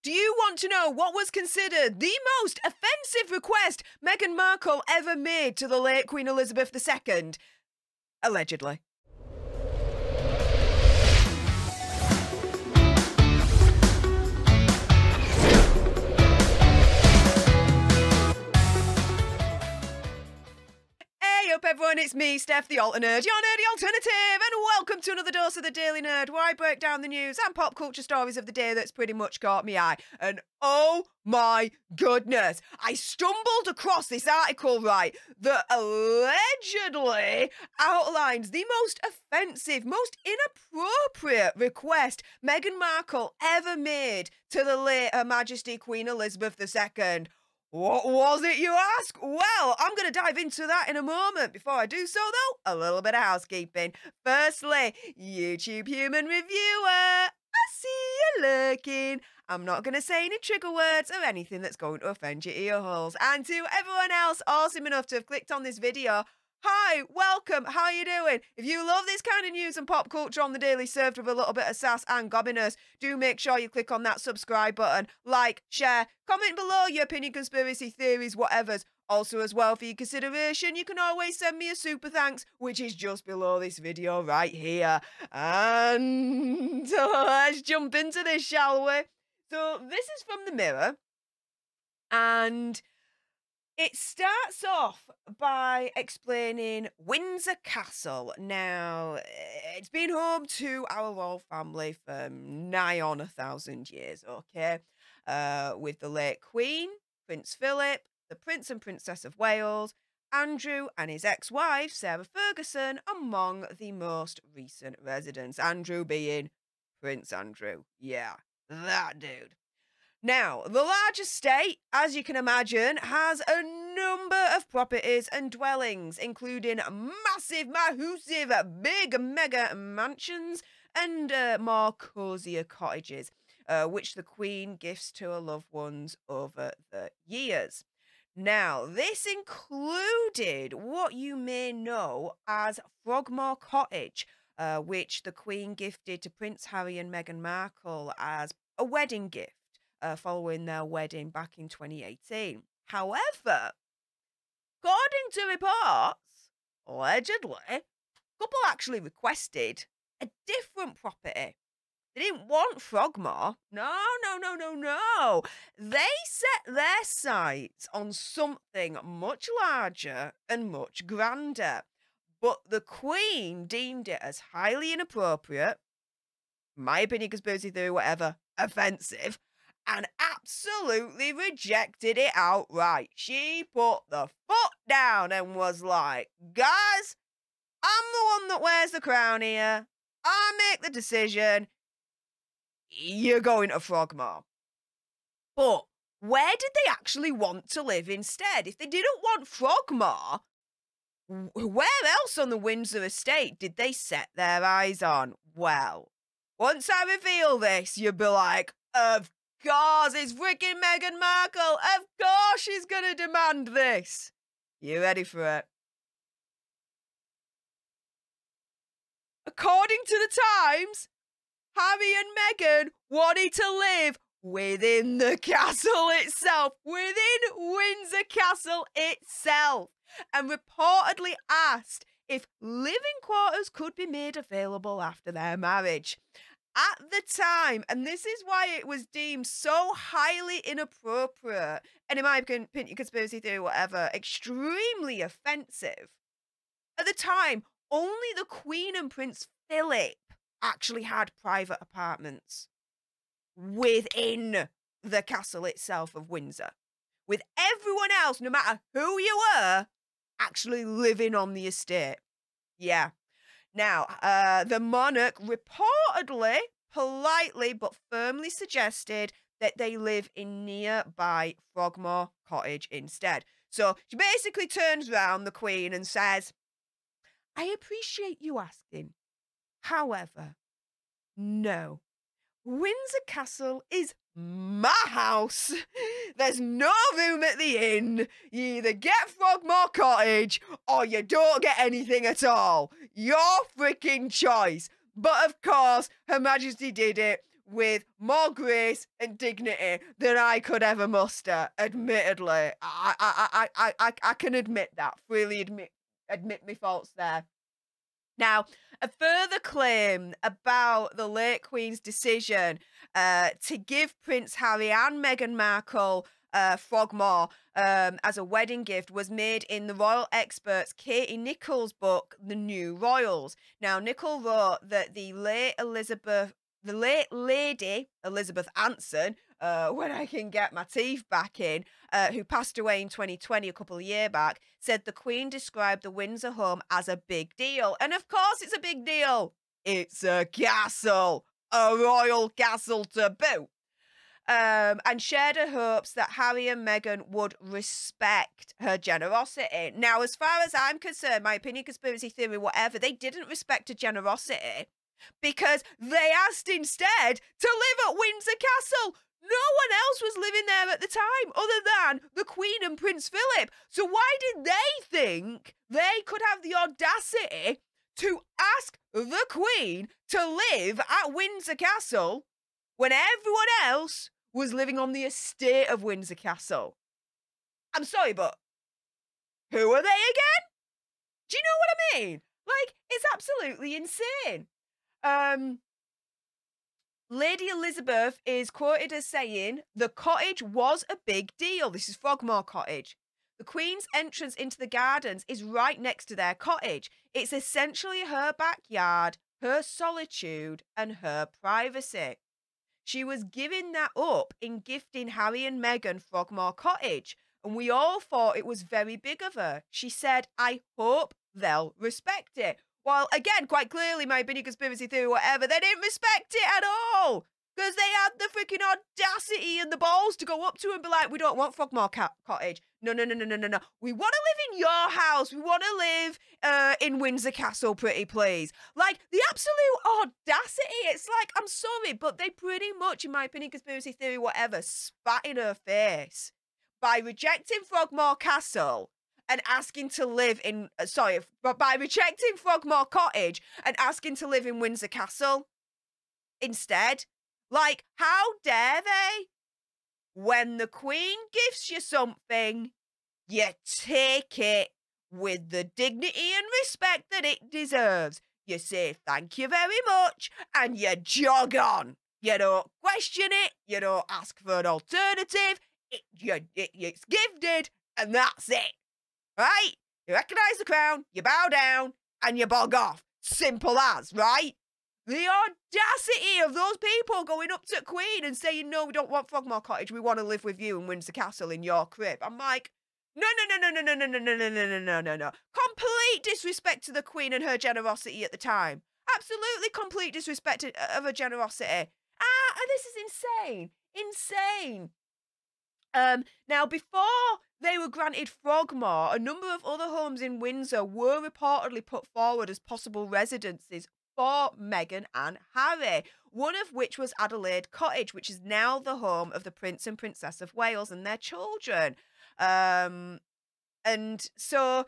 Do you want to know what was considered the most offensive request Meghan Markle ever made to the late Queen Elizabeth II? Allegedly. Hey up everyone, it's me, Stef The Alter Nerd, your nerdy alternative, and welcome to another dose of the Daily Nerd, where I break down the news and pop culture stories of the day that's pretty much caught me eye. And oh my goodness, I stumbled across this article, right, that allegedly outlines the most offensive, most inappropriate request Meghan Markle ever made to the late Her Majesty Queen Elizabeth II. What was it, you ask? Well, I'm going to dive into that in a moment. Before I do so, though, a little bit of housekeeping. Firstly, YouTube human reviewer, I see you lurking. I'm not going to say any trigger words or anything that's going to offend your ear holes. And to everyone else awesome enough to have clicked on this video, hi, welcome, how you doing? If you love this kind of news and pop culture on the daily, served with a little bit of sass and gobbiness, do make sure you click on that subscribe button, like, share, comment below your opinion, conspiracy theories, whatever's. Also, as well, for your consideration, you can always send me a super thanks, which is just below this video right here. And let's jump into this, shall we? So this is from the Mirror, and it starts off by explaining Windsor Castle. Now, it's been home to our royal family for nigh on 1,000 years, okay? With the late Queen, Prince Philip, the Prince and Princess of Wales, Andrew and his ex-wife, Sarah Ferguson, among the most recent residents. Andrew being Prince Andrew. Yeah, that dude. Now, the large estate, as you can imagine, has a number of properties and dwellings, including massive, big mega mansions and more cosier cottages, which the Queen gifts to her loved ones over the years. Now, this included what you may know as Frogmore Cottage, which the Queen gifted to Prince Harry and Meghan Markle as a wedding gift. Following their wedding back in 2018. However, according to reports, allegedly, the couple actually requested a different property. They didn't want Frogmore. No. They set their sights on something much larger and much grander. But the Queen deemed it as highly inappropriate, my opinion, conspiracy theory, whatever, offensive, and absolutely rejected it outright. She put the foot down and was like, guys, I'm the one that wears the crown here. I make the decision. You're going to Frogmore. But where did they actually want to live instead? If they didn't want Frogmore, where else on the Windsor estate did they set their eyes on? Well, once I reveal this, you'll be like, of course, it's freaking Meghan Markle. Of course she's going to demand this. You ready for it? According to the Times, Harry and Meghan wanted to live within the castle itself, within Windsor Castle itself, and reportedly asked if living quarters could be made available after their marriage. At the time, and this is why it was deemed so highly inappropriate, and in my opinion, conspiracy theory, whatever, extremely offensive. At the time, only the Queen and Prince Philip actually had private apartments within the castle itself of Windsor, with everyone else, no matter who you were, actually living on the estate. Yeah. Now, the monarch reportedly, politely but firmly suggested that they live in nearby Frogmore Cottage instead. So she basically turns around, the Queen, and says, I appreciate you asking. However, no. Windsor Castle is my house. There's no room at the inn. You either get Frogmore Cottage or you don't get anything at all. Your freaking choice. But of course, Her Majesty did it with more grace and dignity than I could ever muster. Admittedly, I can admit that. Freely admit my faults there. Now, a further claim about the late Queen's decision to give Prince Harry and Meghan Markle Frogmore as a wedding gift was made in the royal expert's Katie Nichols' book, The New Royals. Now, Nicholl wrote that the late Lady Elizabeth Anson, when I can get my teeth back in, who passed away in 2020, a couple of years back, said the Queen described the Windsor home as a big deal. And of course it's a big deal. It's a castle, a royal castle to boot. And shared her hopes that Harry and Meghan would respect her generosity. Now, as far as I'm concerned, my opinion, conspiracy theory, whatever, they didn't respect her generosity because they asked instead to live at Windsor Castle. No one else was living there at the time other than the Queen and Prince Philip. So why did they think they could have the audacity to ask the Queen to live at Windsor Castle when everyone else was living on the estate of Windsor Castle? I'm sorry, but who are they again? Do you know what I mean? Like, it's absolutely insane. Lady Elizabeth is quoted as saying, the cottage was a big deal. This is Frogmore Cottage. The Queen's entrance into the gardens is right next to their cottage. It's essentially her backyard, her solitude, and her privacy. She was giving that up in gifting Harry and Meghan Frogmore Cottage, and we all thought it was very big of her. She said, I hope they'll respect it. Well, again, quite clearly, my opinion, conspiracy theory, whatever, they didn't respect it at all. Because they had the freaking audacity and the balls to go up to and be like, we don't want Frogmore Cottage. No. We want to live in your house. We want to live in Windsor Castle, pretty please. Like, the absolute audacity. It's like, I'm sorry, but they pretty much, in my opinion, conspiracy theory, whatever, spat in her face by rejecting Frogmore Castle and asking to live in, by rejecting Frogmore Cottage and asking to live in Windsor Castle instead. Like, how dare they? When the Queen gives you something, you take it with the dignity and respect that it deserves. You say thank you very much and you jog on. You don't question it. You don't ask for an alternative. It's gifted and that's it. Right? You recognise the crown, you bow down, and you bog off. Simple as, right? The audacity of those people going up to Queen and saying, no, we don't want Frogmore Cottage, we want to live with you in Windsor Castle in your crib. I'm like, no. Complete disrespect to the Queen and her generosity at the time. Absolutely complete disrespect of her generosity. This is insane. Now, before they were granted Frogmore, a number of other homes in Windsor were reportedly put forward as possible residences for Meghan and Harry, one of which was Adelaide Cottage, which is now the home of the Prince and Princess of Wales and their children. And so,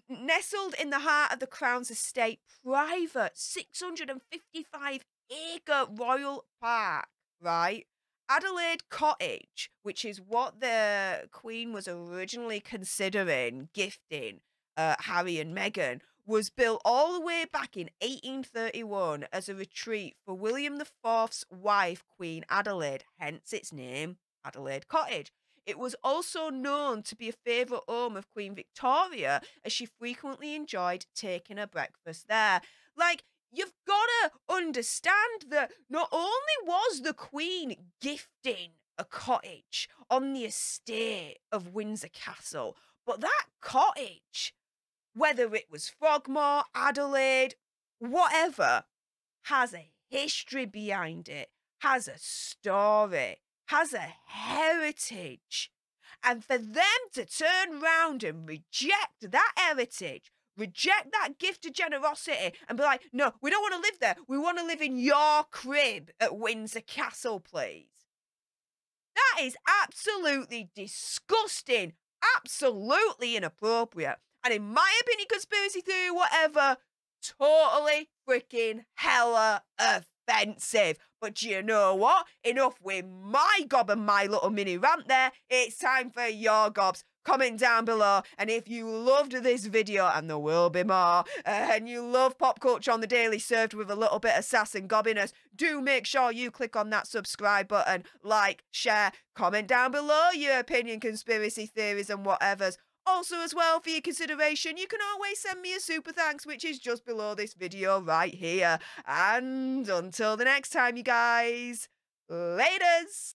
nestled in the heart of the Crown's estate, private 655-acre royal park, right? Adelaide Cottage, which is what the Queen was originally considering gifting Harry and Meghan, was built all the way back in 1831 as a retreat for William IV's wife, Queen Adelaide, hence its name, Adelaide Cottage. It was also known to be a favourite home of Queen Victoria, as she frequently enjoyed taking her breakfast there. Like, you've got to understand that not only was the Queen gifting a cottage on the estate of Windsor Castle, but that cottage, whether it was Frogmore, Adelaide, whatever, has a history behind it, has a story, has a heritage. And for them to turn round and reject that heritage, reject that gift of generosity and be like, no, we don't want to live there. We want to live in your crib at Windsor Castle, please. That is absolutely disgusting. Absolutely inappropriate. And in my opinion, conspiracy theory, whatever, totally freaking hella offensive. But you know what? Enough with my gob and my little mini rant there. It's time for your gobs. Comment down below, and if you loved this video, and there will be more, and you love pop culture on the daily served with a little bit of sass and gobbiness, do make sure you click on that subscribe button, like, share, comment down below your opinion, conspiracy theories and whatevers. Also as well, for your consideration, you can always send me a super thanks, which is just below this video right here. And until the next time, you guys, laters!